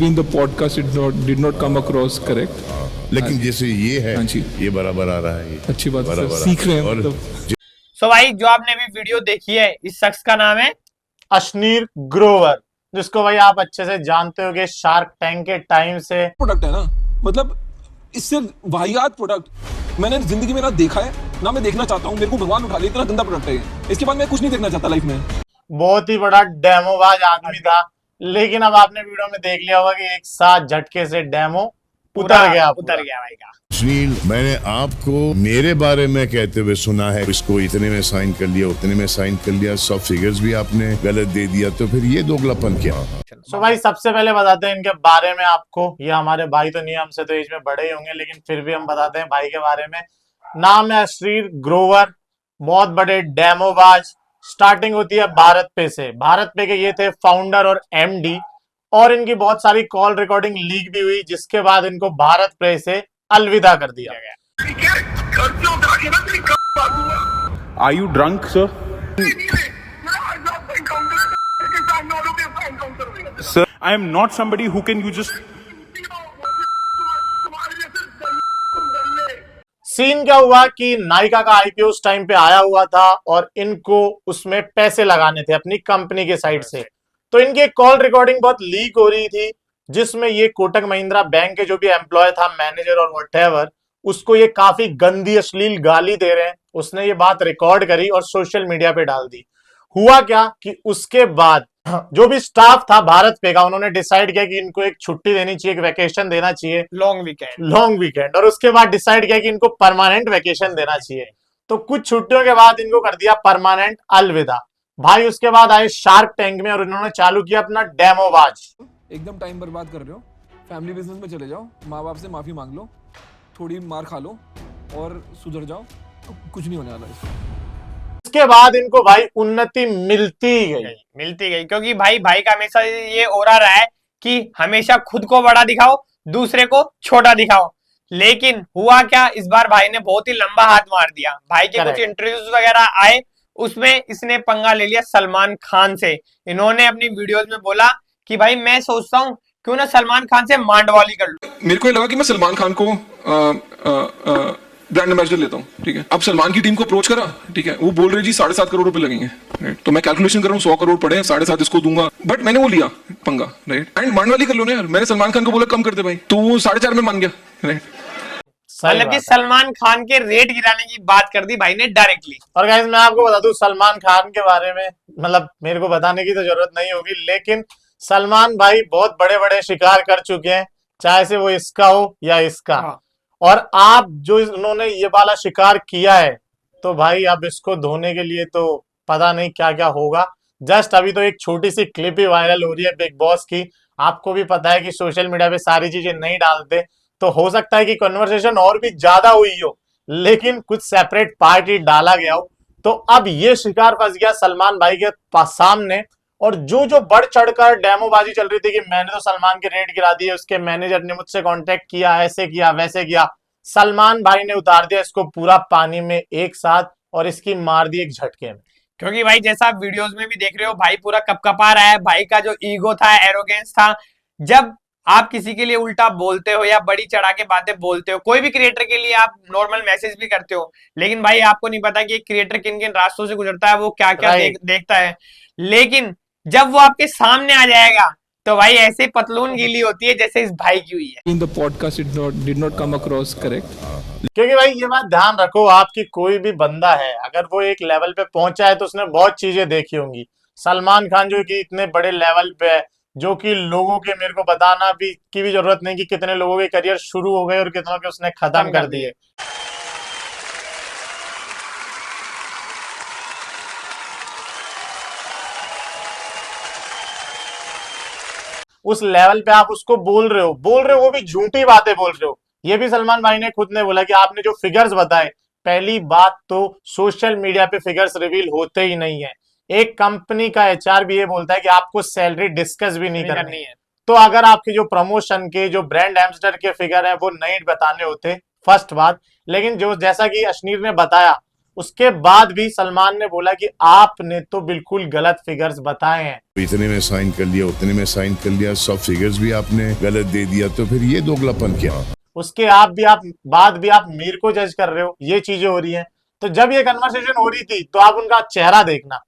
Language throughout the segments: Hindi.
In the podcast did not come across correct. लेकिन जैसे ये है, हाँ जी, ये बराबर आ रहा है। ये अच्छी बात है सर, बराबर सीख रहे हैं और मतलब। सो भाई जो आपने अभी वीडियो देखी है, इस शख्स का नाम है अश्नीर ग्रोवर, जिसको भाई आप अच्छे से जानते होगे शार्क टैंक के टाइम से। प्रोडक्ट है ना, मतलब इससे वाहियात प्रोडक्ट मैंने जिंदगी में ना देखा है ना मैं देखना चाहता हूँ। मेरे को भगवान उठा ले, इतना गंदा प्रोडक्ट है ये। इसके बाद मैं कुछ नहीं देखना चाहता लाइफ में। बहुत ही बड़ा डेमोबाज आदमी था, लेकिन अब आपने वीडियो में देख लिया होगा कि एक साथ झटके से डेमो उतर गया भाई का। सुनील, मैंने आपको मेरे बारे में कहते हुए सुना है, इसको इतने में साइन कर लिया, उतने में साइन कर लिया, सब फिगर्स भी आपने गलत दे दिया, तो फिर ये दोगलापन क्या? सो भाई सबसे पहले बताते हैं इनके बारे में आपको। ये हमारे भाई तो नहीं, हमसे तो एज में बड़े ही होंगे, लेकिन फिर भी हम बताते हैं भाई के बारे में। नाम है अश्नीर ग्रोवर, बहुत बड़े डेमोबाज। स्टार्टिंग होती है भारत पे से। भारत पे के ये थे फाउंडर और एमडी, और इनकी बहुत सारी कॉल रिकॉर्डिंग लीक भी हुई, जिसके बाद इनको भारत पे से अलविदा कर दिया गया। Are you drunk, sir? Sir, I am not somebody who can you just. Scene क्या हुआ कि नायका का आईपीओ उस टाइम पे आया हुआ था और इनको उसमें पैसे लगाने थे अपनी कंपनी के साइड से। तो इनकी कॉल रिकॉर्डिंग बहुत लीक हो रही थी, जिसमें ये कोटक महिंद्रा बैंक के जो भी एम्प्लॉय था, मैनेजर और व्हाटएवर, उसको ये काफी गंदी अश्लील गाली दे रहे हैं। उसने ये बात रिकॉर्ड करी और सोशल मीडिया पे डाल दी। हुआ क्या कि उसके बाद जो भी स्टाफ था भारत पे का, उन्होंने डिसाइड किया कि इनको एक छुट्टी देनी चाहिए, एक वेकेशन देना चाहिए, लॉन्ग वीकेंड। और उसके बाद डिसाइड किया कि इनको परमानेंट वेकेशन देना चाहिए। तो कुछ छुट्टियों के बाद इनको कर दिया परमानेंट अलविदा। भाई उसके बाद आए शार्क टैंक में और इन्होंने चालू किया अपना डेमोबाज। एकदम टाइम बर्बाद कर रहे हो, फैमिली बिजनेस में चले जाओ, माँ बाप से माफी मांग लो, थोड़ी मार खा लो और सुधर जाओ, तो कुछ नहीं होने वाला इससे। इसके बाद इनको भाई उन्नति मिलती गई, क्योंकि भाई का हमेशा ये ओरा रहा है कि हमेशा खुद को बड़ा दिखाओ, दूसरे को छोटा दिखाओ। लेकिन हुआ क्या, इस बार भाई ने बहुत ही लंबा हाथ मार दिया। भाई के कुछ इंटरव्यूज वगैरह आए, उसमें इसने पंगा ले लिया सलमान खान से। इन्होंने अपनी वीडियोस में बोला कि भाई मैं सोचता हूँ क्यों ना सलमान खान से मांडवाली कर लूं। मेरे को ये लगा कि मैं सलमान खान को ब्रांड एम्बेसडर लेता हूँ, ठीक है। अब सलमान की टीम को अप्रोच करा, ठीक है, वो बोल रही जी 7.5 करोड़ रुपए लगेंगे, राइट। तो मैं कैलकुलेशन कर रहा हूँ 100 करोड़ पड़े, 7.5 इसको दूंगा, बट मैंने वो लिया पंगा, राइट। एंड मांडवाली कर लो ना यार। मैंने सलमान खान को बोला कम कर दे भाई, तो वो 4.5 में मान गया, राइट। मतलब कि सलमान खान के रेट गिराने की बात कर दी भाई ने डायरेक्टली। और गाइस मैं आपको बता दूं सलमान खान के बारे में, मतलब मेरे को बताने की तो जरूरत नहीं होगी, लेकिन सलमान भाई बहुत बड़े बड़े शिकार कर चुके हैं, चाहे से वो इसका हो या इसका। और आप जो इन्होंने ये वाला शिकार किया है, तो भाई अब इसको धोने के लिए तो पता नहीं क्या क्या होगा। जस्ट अभी तो एक छोटी सी क्लिप ही वायरल हो रही है बिग बॉस की। आपको भी पता है कि सोशल मीडिया पे सारी चीजें नहीं डालते, तो हो सकता है कि कन्वर्सेशन और भी ज्यादा हुई हो, लेकिन कुछ सेपरेट पार्ट ही डाला गया हो। तो अब ये शिकार फंस गया सलमान भाई के सामने। और जो बढ़ चढ़कर डेमोबाजी चल रही थी कि मैंने तो सलमान के रेट गिरा दिए, उसके मैनेजर ने मुझसे कांटेक्ट किया, ऐसे किया वैसे किया, सलमान भाई ने उतार दिया इसको पूरा पानी में एक साथ और इसकी मार दी एक झटके में। क्योंकि भाई जैसा आप वीडियोस में भी देख रहे हो, भाई पूरा कपकपा रहा है। भाई का जो ईगो था, एरोगेंस था, जब आप किसी के लिए उल्टा बोलते हो या बड़ी चढ़ा के बातें बोलते हो, कोई भी क्रिएटर के लिए आप नॉर्मल मैसेज भी करते हो, लेकिन भाई आपको नहीं पता कि एक क्रिएटर किन किन रास्तों से गुजरता है, वो क्या क्या देखता है। लेकिन जब वो आपके सामने आ जाएगा तो भाई ऐसे पतलून गीली होती है जैसे इस भाई की हुई है। In the podcast did not come across correct. क्योंकि भाई ये बात ध्यान रखो, आपकी कोई भी बंदा है, अगर वो एक लेवल पे पहुंचा है तो उसने बहुत चीजें देखी होंगी। सलमान खान जो कि इतने बड़े लेवल पे है, जो कि लोगों के, मेरे को बताना भी की भी जरूरत नहीं कि कितने लोगों के करियर शुरू हो गए और कितनों के उसने खत्म कर दिए। उस लेवल पे आप उसको बोल रहे हो, वो भी झूठी बातें बोल रहे हो। ये भी सलमान भाई ने खुद ने बोला कि आपने जो फिगर्स बताए, पहली बात तो सोशल मीडिया पे फिगर्स रिवील होते ही नहीं है। एक कंपनी का एचआर भी ये बोलता है कि आपको सैलरी डिस्कस भी नहीं करनी है। तो अगर आपके जो प्रमोशन के, जो ब्रांड एम्बेसडर के फिगर है, वो नहीं बताने होते, फर्स्ट बात। लेकिन जो जैसा कि अश्नीर ने बताया, उसके बाद भी सलमान ने बोला कि आपने तो बिल्कुल गलत फिगर्स बताए हैं। इतने में साइन कर लिया, उतने में साइन कर लिया, सब फिगर्स भी आपने गलत दे दिया, तो फिर ये दोगलापन क्या? उसके बाद भी आप मीर को जज कर रहे हो, ये चीजें हो रही हैं। तो जब ये कन्वर्सेशन हो रही थी तो आप उनका चेहरा देखना,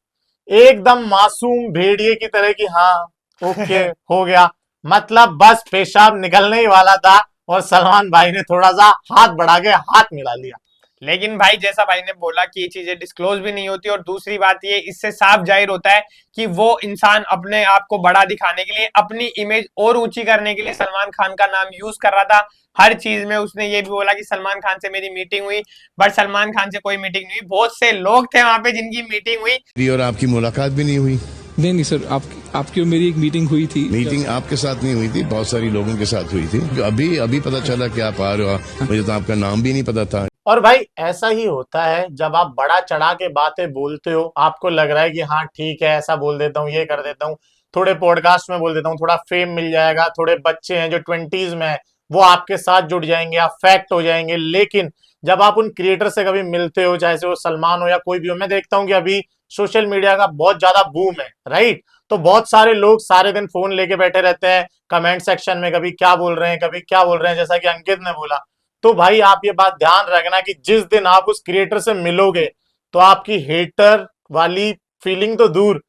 एकदम मासूम भेड़िए की तरह की हाँ ओके हो गया, मतलब बस पेशाब निकलने ही वाला था और सलमान भाई ने थोड़ा सा हाथ बढ़ा के हाथ मिला लिया। लेकिन भाई जैसा भाई ने बोला कि ये चीजें डिस्क्लोज भी नहीं होती, और दूसरी बात ये इससे साफ जाहिर होता है कि वो इंसान अपने आप को बड़ा दिखाने के लिए, अपनी इमेज और ऊंची करने के लिए सलमान खान का नाम यूज कर रहा था हर चीज में। उसने ये भी बोला कि सलमान खान से मेरी मीटिंग हुई, बट सलमान खान से कोई मीटिंग नहीं हुई। बहुत से लोग थे वहां पे जिनकी मीटिंग हुई और आपकी मुलाकात भी नहीं हुई। नहीं सर, आपकी और मेरी एक मीटिंग हुई थी। मीटिंग आपके साथ नहीं हुई थी, बहुत सारी लोगों के साथ हुई थी। अभी पता चला कि आप आ रहे हो, मुझे तो आपका नाम भी नहीं पता था। और भाई ऐसा ही होता है जब आप बड़ा चढ़ा के बातें बोलते हो, आपको लग रहा है कि हाँ ठीक है ऐसा बोल देता हूँ, ये कर देता हूँ, थोड़े पॉडकास्ट में बोल देता हूँ, थोड़ा फेम मिल जाएगा, थोड़े बच्चे हैं जो 20s में है वो आपके साथ जुड़ जाएंगे, आप फैक्ट हो जाएंगे। लेकिन जब आप उन क्रिएटर से कभी मिलते हो, चाहे से वो सलमान हो या कोई भी हो, मैं देखता हूँ कि अभी सोशल मीडिया का बहुत ज्यादा बूम है, राइट? तो बहुत सारे लोग सारे दिन फोन लेके बैठे रहते हैं, कमेंट सेक्शन में कभी क्या बोल रहे हैं, कभी क्या बोल रहे हैं, जैसा कि अंकित ने बोला। तो भाई आप ये बात ध्यान रखना कि जिस दिन आप उस क्रिएटर से मिलोगे तो आपकी हेटर वाली फीलिंग तो दूर,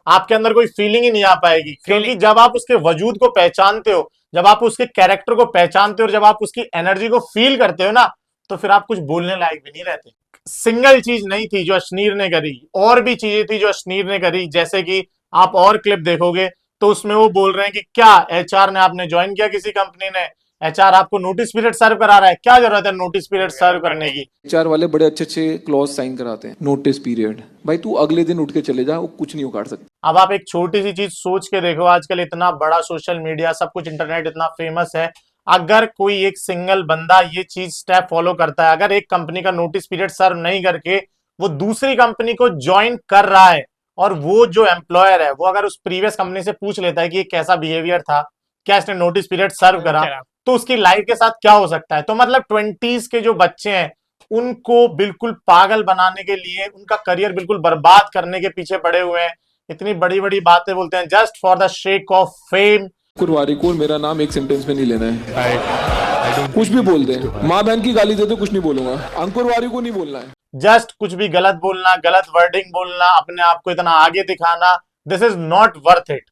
आपके अंदर कोई फीलिंग ही नहीं आ पाएगी, क्योंकि जब आप उसके वजूद को पहचानते हो, जब आप उसके कैरेक्टर को पहचानते हो और जब आप उसकी एनर्जी को फील करते हो ना, तो फिर आप कुछ बोलने लायक भी नहीं रहते। सिंगल चीज नहीं थी जो अश्नीर ने करी, और भी चीजें थी जो अश्नीर ने करी, जैसे कि आप और क्लिप देखोगे तो उसमें वो बोल रहे हैं कि क्या एचआर ने आपने ज्वाइन किया, किसी कंपनी ने एचआर आपको नोटिस पीरियड सर्व करा रहा है, क्या जरूरत है नोटिस पीरियड सर्व करने की? एचआर वाले बड़े अच्छे अच्छे क्लॉज साइन कराते हैं, नोटिस पीरियड। भाई तू अगले दिन उठ के चले जा, वो कुछ नहीं उखाड़ सकता। अब आप एक छोटी सी चीज सोच के देखो, आजकल इतना बड़ा सोशल मीडिया, सब कुछ इंटरनेट इतना फेमस है, अगर कोई एक सिंगल बंदा ये चीज स्टेप फॉलो करता है, अगर एक कंपनी का नोटिस पीरियड सर्व नहीं करके वो दूसरी कंपनी को ज्वाइन कर रहा है, और वो जो एम्प्लॉयर है वो अगर उस प्रीवियस कंपनी से पूछ लेता है कि ये कैसा बिहेवियर था, क्या इसने नोटिस पीरियड सर्व करा, तो उसकी लाइफ के साथ क्या हो सकता है। तो मतलब 20s के जो बच्चे हैं उनको बिल्कुल पागल बनाने के लिए, उनका करियर बिल्कुल बर्बाद करने के पीछे पड़े हुए हैं, इतनी बड़ी बड़ी बातें बोलते हैं just for the shake of fame. कुरवारी को मेरा नाम एक सेंटेंस में नहीं लेना है, कुछ भी बोल दे, माँ बहन की गाली दे दो, कुछ नहीं बोलूंगा, अंकुर वारी को नहीं बोलना है। जस्ट कुछ भी गलत बोलना, गलत वर्डिंग बोलना, अपने आप को इतना आगे दिखाना, this is not worth it.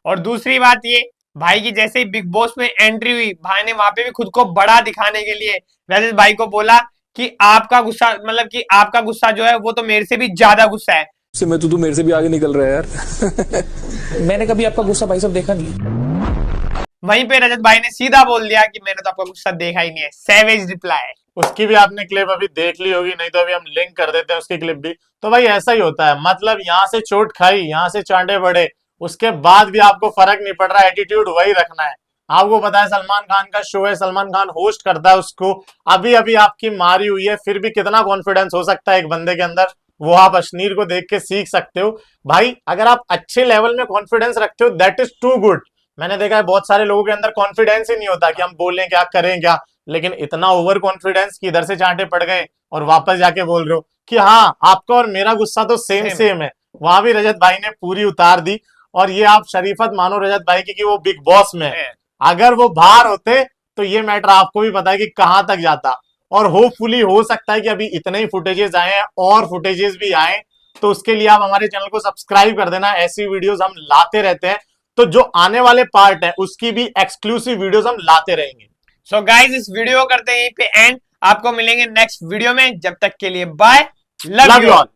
और दूसरी बात ये, भाई की जैसे ही बिग बॉस में एंट्री हुई, भाई ने वहां पे भी खुद को बड़ा दिखाने के लिए वैसे भाई को बोला कि आपका गुस्सा, मतलब कि आपका गुस्सा जो है वो तो मेरे से भी ज्यादा गुस्सा है। मैं तो तू मेरे से भी आगे निकल रहा है यार। मैंने कभी आपका गुस्सा भाई साहब देखा नहीं। वहीं पे रजत भाई ने सीधा बोल दिया कि मैंने तो आपका गुस्सा देखा ही नहीं है, सैवेज रिप्लाई। उसकी भी आपने क्लिप अभी देख ली होगी, नहीं तो अभी हम लिंक कर देते हैं उसकी क्लिप भी। तो भाई ऐसा ही होता है, मतलब यहाँ से चोट खाई, यहाँ से चांटे पड़े, उसके बाद भी आपको फर्क नहीं पड़ रहा, एटीट्यूड वही रखना है। आपको पता है सलमान खान का शो है, सलमान खान होस्ट करता है उसको, अभी अभी आपकी मारी हुई है, फिर भी कितना कॉन्फिडेंस हो सकता है एक बंदे के अंदर, वो आप अश्नीर को देख के सीख सकते हो। भाई अगर आप अच्छे लेवल में कॉन्फिडेंस रखते हो, दैट इज टू गुड। मैंने देखा है बहुत सारे लोगों के अंदर कॉन्फिडेंस ही नहीं होता कि हम बोलें क्या, करें क्या, लेकिन इतना ओवर कॉन्फिडेंस कि इधर से चांटे पड़ गए और वापस जाके बोल रहे हो कि हाँ आपका और मेरा गुस्सा तो सेम है। वहां भी रजत भाई ने पूरी उतार दी, और ये आप शरीफत मानो रजत भाई की कि वो बिग बॉस में है, अगर वो बाहर होते तो ये मैटर आपको भी पता है कि कहां तक जाता। और होपफुली हो सकता है कि अभी इतने ही फुटेजेस आए हैं और फुटेजेस भी आए, तो उसके लिए आप हमारे चैनल को सब्सक्राइब कर देना, ऐसी वीडियोस हम लाते रहते हैं, तो जो आने वाले पार्ट है उसकी भी एक्सक्लूसिव वीडियोस हम लाते रहेंगे। सो गाइस इस वीडियो को करते हैं यहीं पे एंड, आपको मिलेंगे नेक्स्ट वीडियो में, जब तक के लिए बाय, लव यू ऑल।